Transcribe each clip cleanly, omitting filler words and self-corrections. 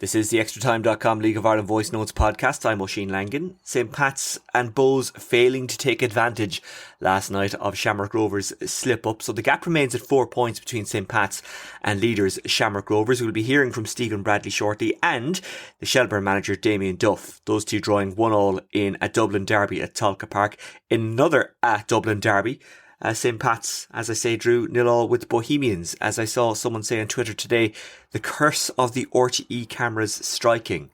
This is the ExtraTime.com League of Ireland Voice Notes podcast. I'm Oisin Langan. St. Pat's and Bohs failing to take advantage last night of Shamrock Rovers' slip-up. So the gap remains at 4 points between St. Pat's and leaders Shamrock Rovers. We'll be hearing from Stephen Bradley shortly and the Shelbourne manager Damien Duff. Those two drawing 1-1 in a Dublin derby at Tolka Park. In another at Dublin derby, St. Pat's, as I say, drew 0-0 with the Bohemians. As I saw someone say on Twitter today, the curse of the RTE cameras striking,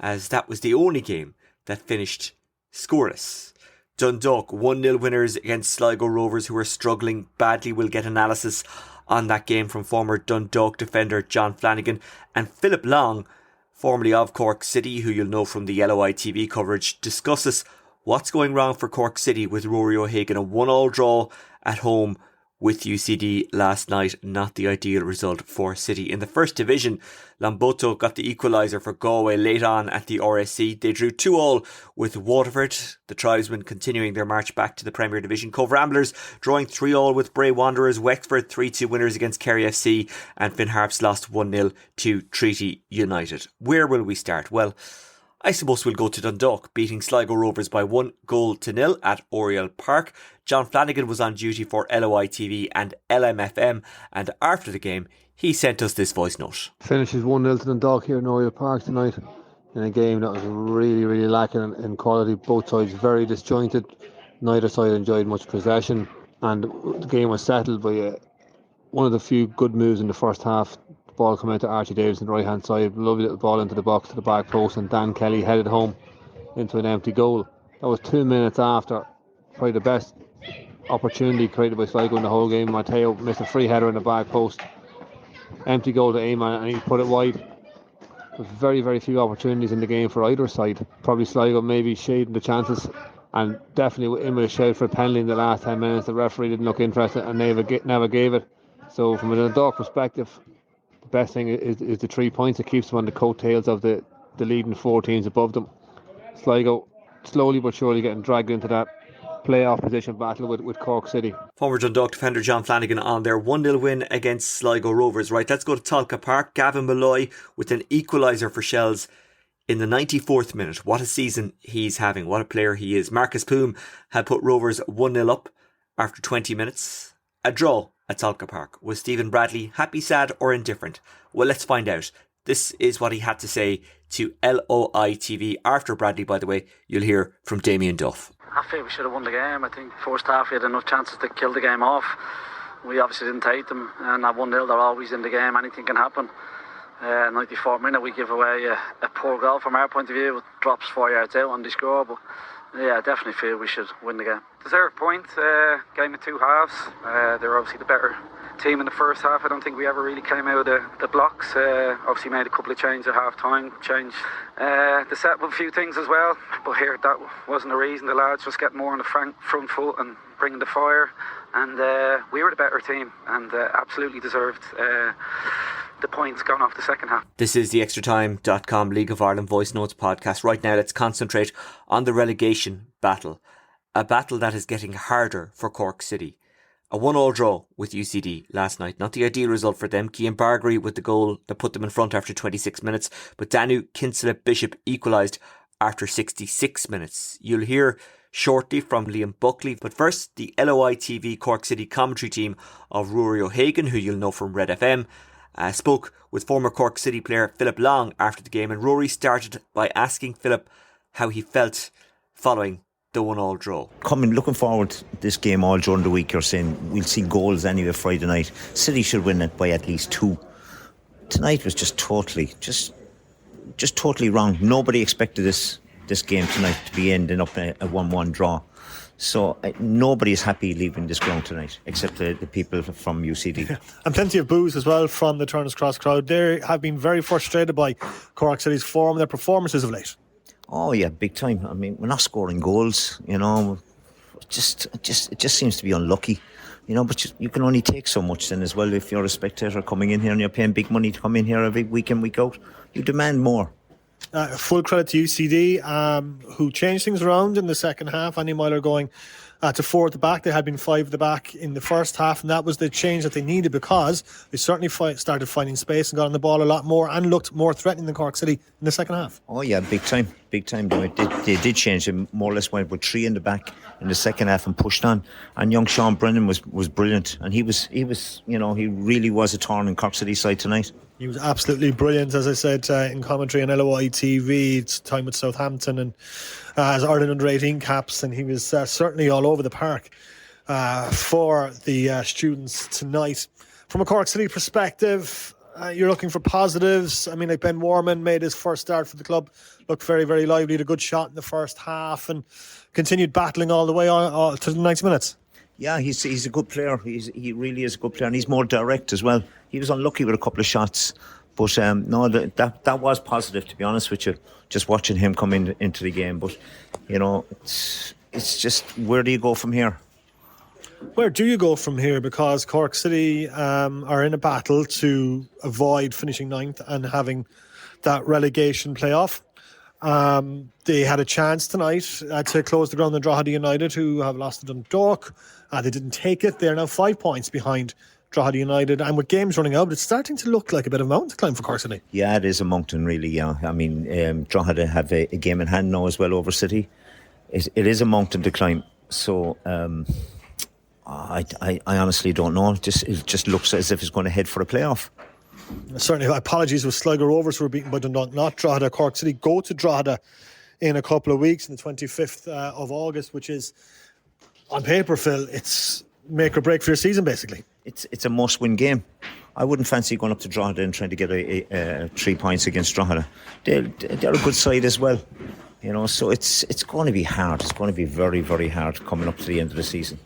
as that was the only game that finished scoreless. Dundalk 1-0 winners against Sligo Rovers, who are struggling badly. We'll get analysis on that game from former Dundalk defender John Flanagan, and Philip Long, formerly of Cork City, who you'll know from the LOI TV coverage, discusses what's going wrong for Cork City with Rory O'Hagan. A 1-1 draw at home with UCD last night. Not the ideal result for City. In the first division, Lamboto got the equaliser for Galway late on at the RSC. They drew 2-2 with Waterford. The tribesmen continuing their march back to the Premier Division. Cove Ramblers drawing 3-3 with Bray Wanderers. Wexford 3-2 winners against Kerry FC. And Finn Harps lost 1-0 to Treaty United. Where will we start? Well, I suppose we'll go to Dundalk, beating Sligo Rovers by 1-0 at Oriel Park. John Flanagan was on duty for LOI TV and LMFM, and after the game, he sent us this voice note. Finishes 1-0 to Dundalk here in Oriel Park tonight, in a game that was really lacking in quality. Both sides very disjointed. Neither side enjoyed much possession, and the game was settled by one of the few good moves in the first half. Ball coming out to Archie Davis on the right hand side, lovely little ball into the box to the back post, and Dan Kelly headed home into an empty goal. That was 2 minutes after probably the best opportunity created by Sligo in the whole game. Matteo missed a free header in the back post, empty goal to aim at, and he put it wide. There's very few opportunities in the game for either side. Probably Sligo maybe shading the chances, and definitely in with a shout for a penalty in the last 10 minutes. The referee didn't look interested and never gave it. So from a Dundalk perspective, the best thing is the 3 points. It keeps them on the coattails of the leading 4 teams above them. Sligo slowly but surely getting dragged into that playoff position battle with Cork City. Former Dundalk defender John Flanagan on their 1-0 win against Sligo Rovers. Right, let's go to Tolka Park. Gavin Malloy with an equaliser for Shells in the 94th minute. What a season he's having. What a player he is. Marcus Poom had put Rovers 1-0 up after 20 minutes. A draw at Tolka Park. Was Stephen Bradley happy, sad or indifferent? Well, let's find out. This is what he had to say to LOI TV. After Bradley, by the way, you'll hear from Damien Duff. I feel we should have won the game. I think first half we had enough chances to kill the game off. We obviously didn't take them, and at 1-0 they're always in the game. Anything can happen. 94th minute we give away a poor goal from our point of view. It drops 4 yards out on the score, but yeah, I definitely feel we should win the game. Deserved point. Game of two halves. They were obviously the better team in the first half. I don't think we ever really came out of the blocks. Obviously made a couple of changes at half time. Changed the set with a few things as well. But here that wasn't the reason. The lads just getting more on the front foot and bringing the fire. And we were the better team and absolutely deserved the points gone off the second half. This is the ExtraTime.com League of Ireland Voice Notes podcast. Right now, let's concentrate on the relegation battle. A battle that is getting harder for Cork City. A 1-1 draw with UCD last night. Not the ideal result for them. Cian Bargary with the goal that put them in front after 26 minutes. But Danu Kinselip-Bishop equalised after 66 minutes. You'll hear shortly from Liam Buckley. But first, the LOI TV Cork City commentary team of Rory O'Hagan, who you'll know from Red FM, spoke with former Cork City player Philip Long after the game, and Rory started by asking Philip how he felt following the 1-1 draw. Looking forward to this game all during the week. You're saying we'll see goals anyway Friday night. City should win it by at least 2. Tonight was just totally wrong. Nobody expected this game tonight to be ending up a 1-1 draw. So nobody's happy leaving this ground tonight, except the people from UCD. Yeah. And plenty of boos as well from the Turner's Cross crowd. They have been very frustrated by Cork City's form and their performances of late. Oh yeah, big time. I mean, we're not scoring goals, you know. It just seems to be unlucky, you know. But you can only take so much then as well. If you're a spectator coming in here and you're paying big money to come in here every week in, week out, you demand more. Full credit to UCD, who changed things around in the second half. Annie Myler going to 4 at the back. They had been 5 at the back in the first half, and that was the change that they needed, because they certainly started finding space and got on the ball a lot more and looked more threatening than Cork City in the second half. Oh yeah, big time. They did change. They more or less went with 3 in the back in the second half and pushed on. And young Sean Brennan was brilliant, and he was he really was a thorn in Cork City side tonight. He was absolutely brilliant, as I said in commentary on LOI TV. It's time with Southampton and as Ireland under 18 caps, and he was certainly all over the park for the students tonight. From a Cork City perspective, you're looking for positives. I mean, like Ben Warman made his first start for the club, looked very, very lively, had a good shot in the first half and continued battling all the way on to the 90 minutes. Yeah, he's a good player. He really is a good player, and he's more direct as well. He was unlucky with a couple of shots, but no, that was positive, to be honest with you. Just watching him come into the game, but it's just, where do you go from here? Where do you go from here? Because Cork City are in a battle to avoid finishing 9th and having that relegation playoff. They had a chance tonight to close the ground on Drogheda United, who have lost to Dundalk. They didn't take it. They're now 5 points behind Drogheda United, and with games running out, it's starting to look like a bit of a mountain to climb for Cork City. Yeah, it is a mountain, really. Yeah, I mean, Drogheda have a game in hand now as well over City. It is a mountain to climb. So I honestly don't know. It just looks as if it's going to head for a playoff. Certainly, apologies with Sligo Rovers, who were beaten by Dundalk, not Drogheda. Cork City go to Drogheda in a couple of weeks, on the 25th of August, which is, on paper, Phil, it's make or break for your season, basically. It's a must-win game. I wouldn't fancy going up to Drogheda and trying to get a 3 points against Drogheda. They're a good side as well, so it's going to be hard. It's going to be very, very hard coming up to the end of the season.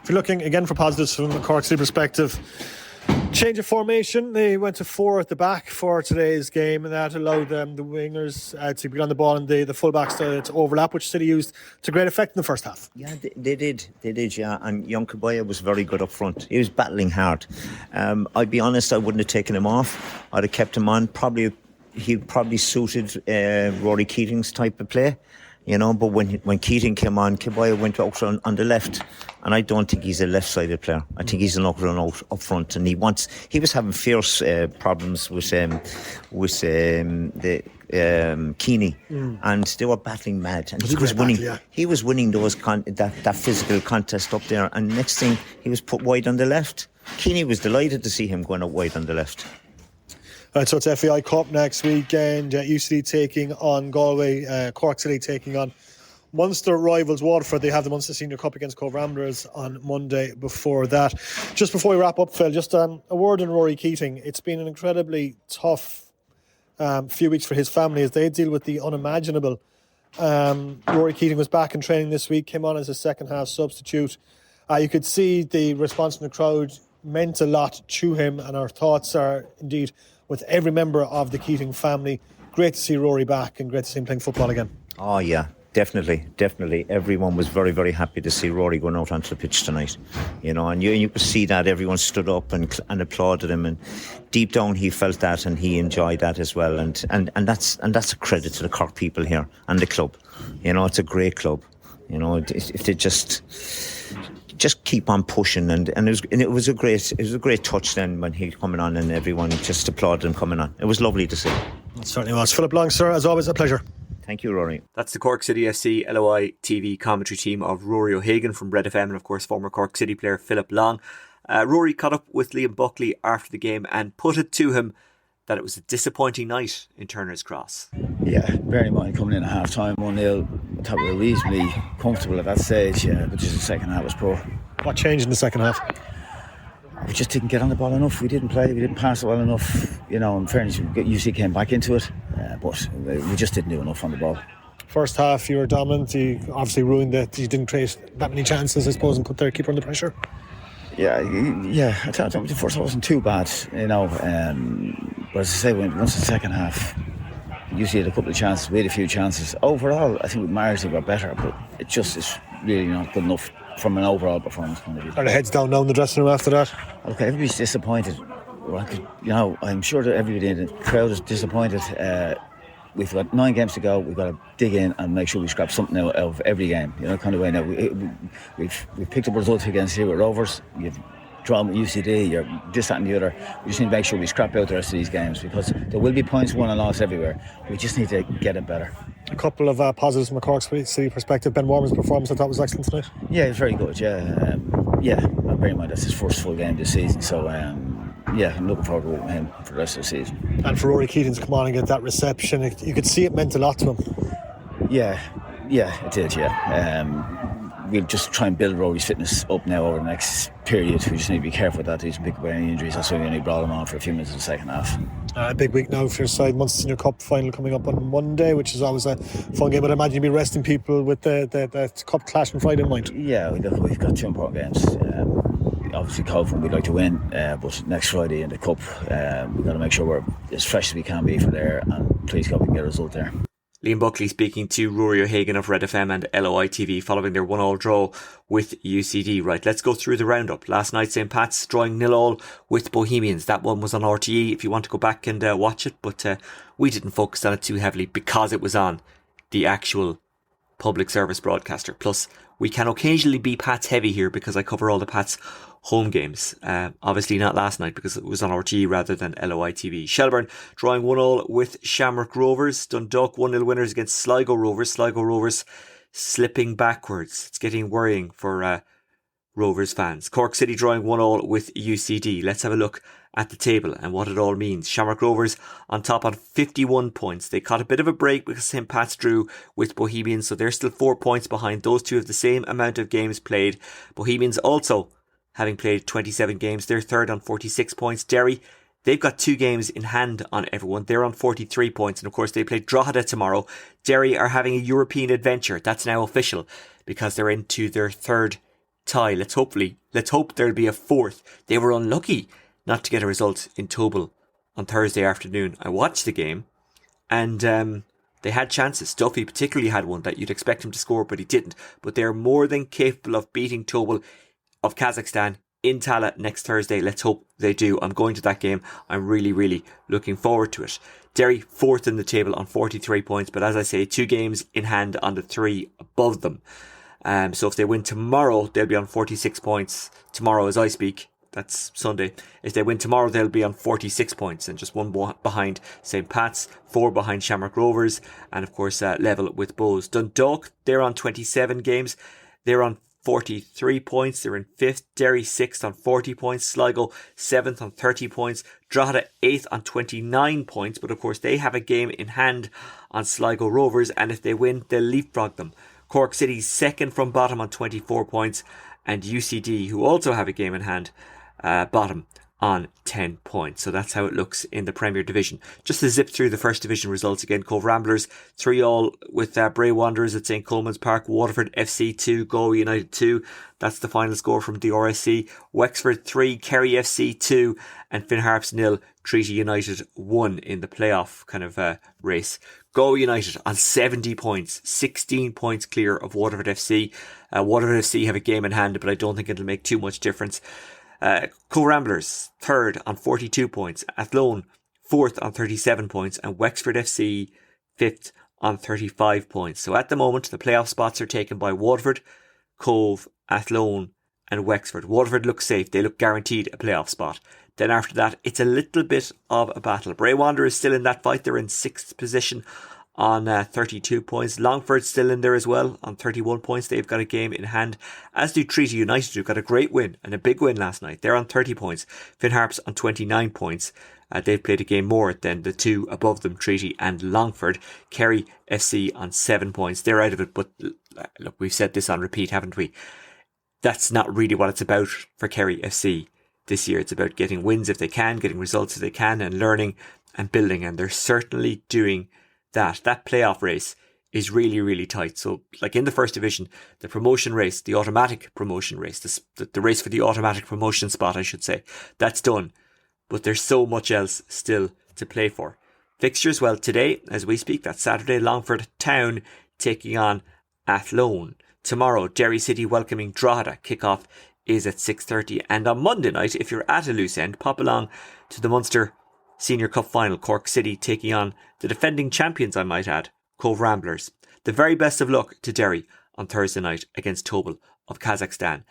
If you're looking again for positives from the Cork City perspective, change of formation. They went to 4 at the back for today's game, and that allowed the wingers to be on the ball and the fullbacks to overlap, which City used to great effect in the first half. Yeah, they did, yeah. And young Kabaya was very good up front. He was battling hard. I'd be honest, I wouldn't have taken him off. I'd have kept him on. He probably suited Rory Keating's type of play. But when Keating came on, Kabaya went out on the left, and I don't think he's a left-sided player. I think he's an up front, and he was having fierce problems with Keeney, and they were battling mad, and he was winning. He was winning those that physical contest up there, and next thing he was put wide on the left. Keeney was delighted to see him going out wide on the left. Right, so it's FAI Cup next weekend. UCD taking on Galway, Cork City taking on Munster rivals Waterford. They have the Munster Senior Cup against Cove Ramblers on Monday before that. Just before we wrap up, Phil, just a word on Rory Keating. It's been an incredibly tough few weeks for his family as they deal with the unimaginable. Rory Keating was back in training this week, came on as a second half substitute. You could see the response from the crowd meant a lot to him, and our thoughts are indeed with every member of the Keating family. Great to see Rory back and great to see him playing football again. Oh yeah, definitely. Everyone was very, very happy to see Rory going out onto the pitch tonight. And you could see that everyone stood up and applauded him, and deep down he felt that and he enjoyed that as well. And that's a credit to the Cork people here and the club. It's a great club. If they just keep on pushing, and it was a great touch then when he coming on and everyone just applauded him coming on. It was lovely to see. It certainly was. Philip Long, sir, as always, a pleasure. Thank you, Rory. That's the Cork City SC LOI TV commentary team of Rory O'Hagan from Red FM and of course former Cork City player Philip Long. Rory caught up with Liam Buckley after the game and put it to him that it was a disappointing night in Turner's Cross. Yeah, bearing in mind coming in at half time 1-0, I thought we were reasonably comfortable at that stage, but just the second half was poor. What changed in the second half? We just didn't get on the ball enough. We didn't play, we didn't pass it well enough. In fairness, UC came back into it, but we just didn't do enough on the ball. First half you were dominant. You obviously ruined it. You didn't create that many chances, I suppose, and put their keeper under pressure. Yeah. I thought the first half wasn't too bad, but as I say, once the second half, UC had a couple of chances, we had a few chances. Overall, I think we marginally got better, but it just is really not good enough from an overall performance point of view. Are the heads down now in the dressing room after that? Okay, everybody's disappointed. I'm sure that everybody in the crowd is disappointed. we've got 9 games to go. We've got to dig in and make sure we scrap something out of every game. Kind of way. Now we've picked up results against here with Rovers. You've drawn with UCD. You're this, that, and the other. We just need to make sure we scrap out the rest of these games, because there will be points won and lost everywhere. We just need to get it better. A couple of positives from a Cork City perspective. Ben Warman's performance I thought was excellent tonight. Yeah, it's very good. Yeah, bear in mind that's his first full game this season. So I'm looking forward to working with him for the rest of the season. And for Rory Keating to come on and get that reception, you could see it meant a lot to him. Yeah, it did. Yeah. We'll just try and build Rory's fitness up now over the next period. We just need to be careful with that. He doesn't pick up any injuries. That's why we only brought him on for a few minutes in the second half. A big week now for your side. Munster Senior Cup final coming up on Monday, which is always a fun game. But I imagine you'll be resting people with the Cup clash on Friday in mind. Yeah, we've got 2 important games. Obviously, Covenant we'd like to win, but next Friday in the Cup, we've got to make sure we're as fresh as we can be for there, and please God we can get a result there. Liam Buckley speaking to Rory O'Hagan of Red FM and LOI TV following their 1-1 draw with UCD. Right, let's go through the roundup. Last night, St. Pat's drawing 0-0 with Bohemians. That one was on RTE if you want to go back and watch it, but we didn't focus on it too heavily because it was on the actual public service broadcaster. Plus, we can occasionally be Pats heavy here because I cover all the Pats home games. Obviously not last night because it was on RTE rather than LOI TV. Shelbourne drawing 1-1 with Shamrock Rovers. Dundalk 1-0 winners against Sligo Rovers. Sligo Rovers slipping backwards. It's getting worrying for Rovers fans. Cork City drawing 1-1 with UCD. Let's have a look at the table and what it all means. Shamrock Rovers on top on 51 points. They caught a bit of a break because St. Pat's drew with Bohemians, so they're still 4 points behind. Those two have the same amount of games played. Bohemians also having played 27 games. They're third on 46 points. Derry, they've got 2 games in hand on everyone. They're on 43 points. And of course, they play Drogheda tomorrow. Derry are having a European adventure. That's now official because they're into their 3rd tie. Let's hope there'll be a 4th. They were unlucky not to get a result in Tobal on Thursday afternoon. I watched the game and they had chances. Duffy particularly had one that you'd expect him to score, but he didn't. But they're more than capable of beating Tobal of Kazakhstan in Talat next Thursday. Let's hope they do. I'm going to that game. I'm really, really looking forward to it. Derry 4th in the table on 43 points, but as I say, 2 games in hand on the 3 above them. So if they win tomorrow, they'll be on 46 points. Tomorrow as I speak, that's Sunday. If they win tomorrow, they'll be on 46 points and just 1 behind St. Pat's, 4 behind Shamrock Rovers, and of course level with Bows. Dundalk, they're on 27 games. They're on 43 points. They're in 5th. Derry 6th on 40 points. Sligo 7th on 30 points. Drogheda 8th on 29 points. But of course they have a game in hand on Sligo Rovers, and if they win, they'll leapfrog them. Cork City 2nd from bottom on 24 points, and UCD, who also have a game in hand, bottom on 10 points. So that's how it looks in the Premier Division. Just to zip through the First Division results again. Cove Ramblers 3-3 with Bray Wanderers at St. Coleman's Park. Waterford FC 2, Galway United 2. That's the final score from the RSC. Wexford 3, Kerry FC 2, and Finn Harps 0, Treaty United 1 in the playoff kind of race. Galway United on 70 points, 16 points clear of Waterford FC. Waterford FC have a game in hand, but I don't think it'll make too much difference. Cove Ramblers 3rd on 42 points, Athlone 4th on 37 points, and Wexford FC 5th on 35 points. So at the moment the playoff spots are taken by Waterford, Cove, Athlone and Wexford. Waterford look safe, they look guaranteed a playoff spot. Then after that it's a little bit of a battle. Bray Wanderers still in that fight, they're in 6th position on 32 points. Longford's still in there as well on 31 points. They've got a game in hand, as do Treaty United, who got a great win and a big win last night. They're on 30 points. Finn Harps on 29 points. They've played a game more than the 2 above them, Treaty and Longford. Kerry FC on 7 points. They're out of it, but look, we've said this on repeat, haven't we? That's not really what it's about for Kerry FC this year. It's about getting wins if they can, getting results if they can, and learning and building, and they're certainly doing that. That playoff race is really, really tight. So like in the First Division, the promotion race, the automatic promotion race, the race for the automatic promotion spot, I should say, that's done. But there's so much else still to play for. Fixtures, well, today, as we speak, that's Saturday, Longford Town taking on Athlone. Tomorrow, Derry City welcoming Drogheda. Kickoff is at 6:30. And on Monday night, if you're at a loose end, pop along to the Munster Senior Cup final, Cork City taking on the defending champions, I might add, Cove Ramblers. The very best of luck to Derry on Thursday night against Tobol of Kazakhstan.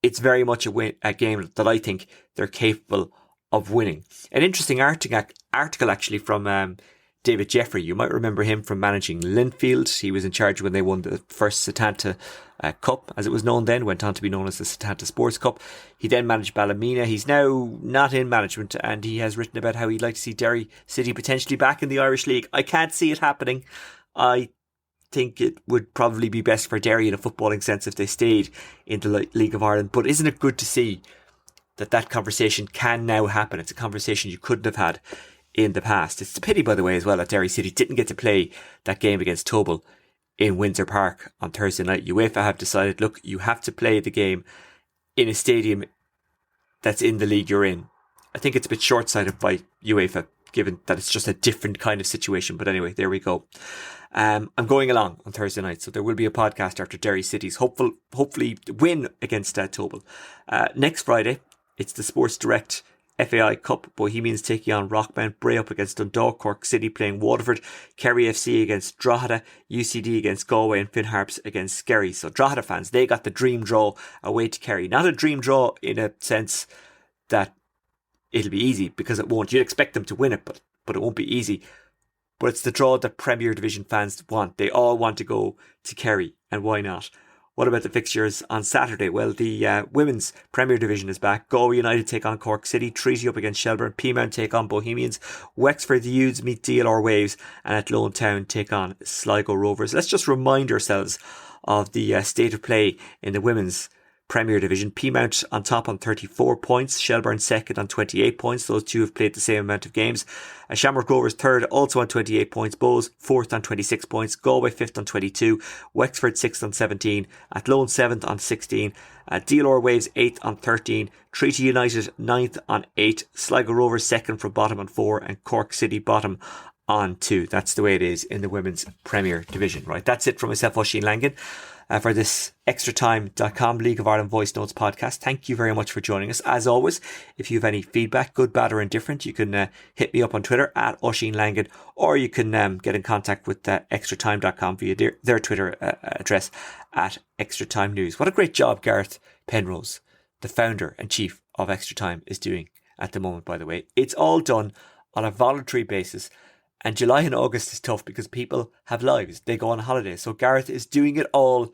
It's very much a game that I think they're capable of winning. An interesting article actually from David Jeffrey. You might remember him from managing Linfield. He was in charge when they won the first Setanta Cup, as it was known then, went on to be known as the Setanta Sports Cup. He then managed Ballymena. He's now not in management, and he has written about how he'd like to see Derry City potentially back in the Irish League. I can't see it happening. I think it would probably be best for Derry in a footballing sense if they stayed in the League of Ireland. But isn't it good to see that conversation can now happen? It's a conversation you couldn't have had in the past. It's a pity, by the way, as well, that Derry City didn't get to play that game against Tobol in Windsor Park on Thursday night. UEFA have decided, look, you have to play the game in a stadium that's in the league you're in. I think it's a bit short-sighted by UEFA, given that it's just a different kind of situation. But anyway, there we go. I'm going along on Thursday night, so there will be a podcast after Derry City's hopefully win against Tobol. Next Friday, it's the Sports Direct FAI Cup. Bohemians taking on Rockmount, Bray up against Dundalk, Cork City playing Waterford, Kerry FC against Drogheda, UCD against Galway, and Finn Harps against Skerry. So Drogheda fans, they got the dream draw away to Kerry. Not a dream draw in a sense that it'll be easy, because it won't. You'd expect them to win it, but it won't be easy. But it's the draw that Premier Division fans want. They all want to go to Kerry, and why not? What about the fixtures on Saturday? Well, the Women's Premier Division is back. Galway United take on Cork City, Treaty up against Shelbourne, Peamount take on Bohemians, Wexford the Youths meet DLR Waves, and Athlone Town take on Sligo Rovers. Let's just remind ourselves of the state of play in the Women's Premier Division. Peamount on top on 34 points, Shelbourne second on 28 points. Those two have played the same amount of games. Shamrock Rovers third, also on 28 points. Bows fourth on 26 points. Galway fifth on 22. Wexford sixth on 17. Athlone seventh on 16. DLR Waves 8th on 13. Treaty United 9th on 8. Sligo Rovers second from bottom on 4. And Cork City bottom on 2. That's the way it is in the Women's Premier Division. Right, that's it from myself, Oisin Langan. For this extratime.com League of Ireland Voice Notes podcast. Thank you very much for joining us. As always, if you have any feedback, good, bad or indifferent, you can hit me up on Twitter at Oisin Langan, or you can get in contact with extratime.com via their Twitter address at Extra Time News. What a great job Gareth Penrose, the founder and chief of Extra Time, is doing at the moment, by the way. It's all done on a voluntary basis. And July and August is tough because people have lives. They go on holiday. So Gareth is doing it all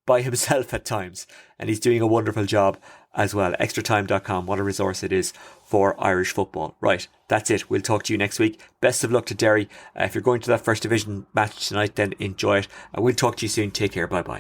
by himself at times. And he's doing a wonderful job as well. Extratime.com. What a resource it is for Irish football. Right. That's it. We'll talk to you next week. Best of luck to Derry. If you're going to that First Division match tonight, then enjoy it. We'll talk to you soon. Take care. Bye bye.